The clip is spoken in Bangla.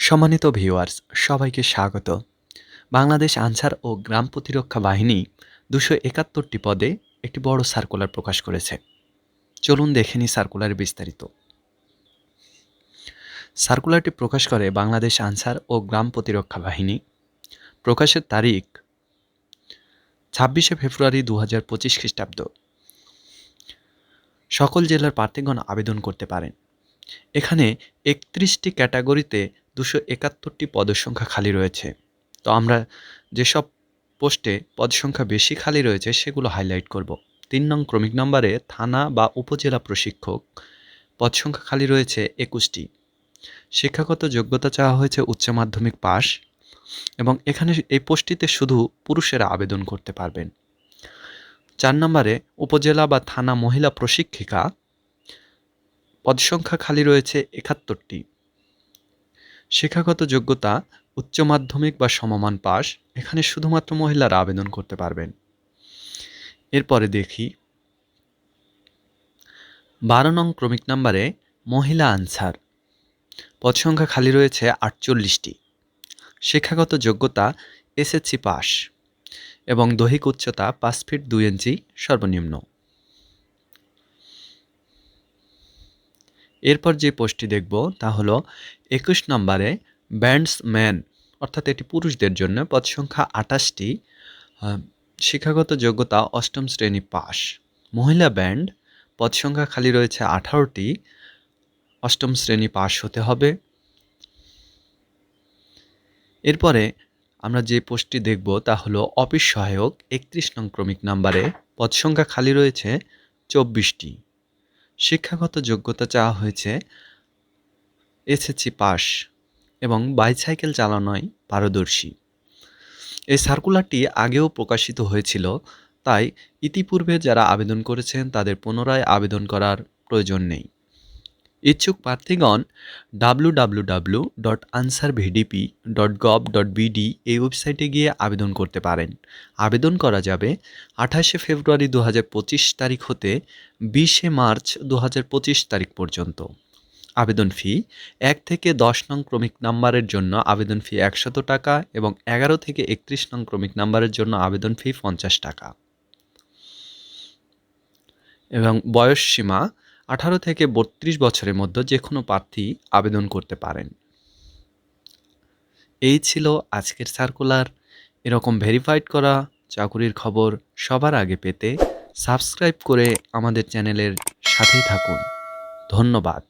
সম্মানিত ভিউয়ার্স, সবাইকে স্বাগত। বাংলাদেশ আনসার ও গ্রাম প্রতিরক্ষা বাহিনী ২৭১টি পদে একটি বড় সার্কুলার প্রকাশ করেছে। চলুন দেখে নিই সার্কুলারের বিস্তারিত। সার্কুলারটি প্রকাশ করে বাংলাদেশ আনসার ও গ্রাম প্রতিরক্ষা বাহিনী। প্রকাশের তারিখ ২৬শে ফেব্রুয়ারি ২০২৫ খ্রিস্টাব্দ। সকল জেলার প্রার্থীগণ আবেদন করতে পারেন। এখানে ৩১টি ক্যাটাগরিতে ২৭১টি পদের সংখ্যা খালি রয়েছে। তো আমরা যেসব পোস্টে পদসংখ্যা বেশি খালি রয়েছে সেগুলো হাইলাইট করব। ৩ নং ক্রমিক নম্বরে থানা বা উপজেলা প্রশিক্ষক পদসংখ্যা খালি রয়েছে ২১টি। শিক্ষাগত যোগ্যতা চাওয়া হয়েছে উচ্চ মাধ্যমিক পাস, এবং এখানে এই পোস্টটিতে শুধু পুরুষেরা আবেদন করতে পারবেন। ৪ নম্বরে উপজেলা বা থানা মহিলা প্রশিক্ষিকা পদসংখ্যা খালি রয়েছে ৭১টি। শিক্ষাগত যোগ্যতা উচ্চ মাধ্যমিক বা সমমান পাস, এখানে শুধুমাত্র মহিলারা আবেদন করতে পারবেন। এরপরে দেখি ১২ নং ক্রমিক নম্বরে মহিলা আনসার পদসংখ্যা খালি রয়েছে ৪৮টি। শিক্ষাগত যোগ্যতা এসএসসি পাস এবং দৈহিক উচ্চতা ৫ ফিট ২ ইঞ্চি সর্বনিম্ন। এরপর যে পোস্টটি দেখব তা হলো ২১ নম্বরে ব্যান্ডসম্যান, অর্থাৎ এটি পুরুষদের জন্য, পদসংখ্যা ২৮টি। শিক্ষাগত যোগ্যতা অষ্টম শ্রেণী পাস। মহিলা ব্যান্ড পদসংখ্যা খালি রয়েছে ১৮টি। অষ্টম শ্রেণী পাস হতে হবে। এরপরে আমরা যে পোস্টটি দেখব তা হলো অফিস সহায়ক ৩১ নং ক্রমিক নম্বরে পদসংখ্যা খালি রয়েছে ২৪টি। শিক্ষাগত যোগ্যতা চাওয়া হয়েছে এসএসসি পাস এবং বাইসাইকেল চালানোয় পারদর্শী। এই সার্কুলারটি আগেও প্রকাশিত হয়েছিল, তাই ইতিপূর্বে যারা আবেদন করেছেন তাদের পুনরায় আবেদন করার প্রয়োজন নেই। ইচ্ছুক প্রার্থীগণ www.ansarvdp.gov.bd এই ওয়েবসাইটে গিয়ে আবেদন করতে পারেন। আবেদন করা যাবে ২৮শে ফেব্রুয়ারি ২০২৫ তারিখ হতে ২০শে মার্চ ২০২৫ তারিখ পর্যন্ত। আবেদন ফি ১ থেকে ১০ নং ক্রমিক নাম্বারের জন্য আবেদন ফি ১০০ টাকা এবং ১১ থেকে ৩১ নং ক্রমিক নাম্বারের জন্য আবেদন ফি ৫০ টাকা, এবং বয়স সীমা ১৮ থেকে ৩২ বছরের মধ্যে যে কোনো প্রার্থী আবেদন করতে পারেন। এই ছিল আজকের সার্কুলার। এরকম ভেরিফাইড করা চাকুরির খবর সবার আগে পেতে সাবস্ক্রাইব করে আমাদের চ্যানেলের সাথেই থাকুন। ধন্যবাদ।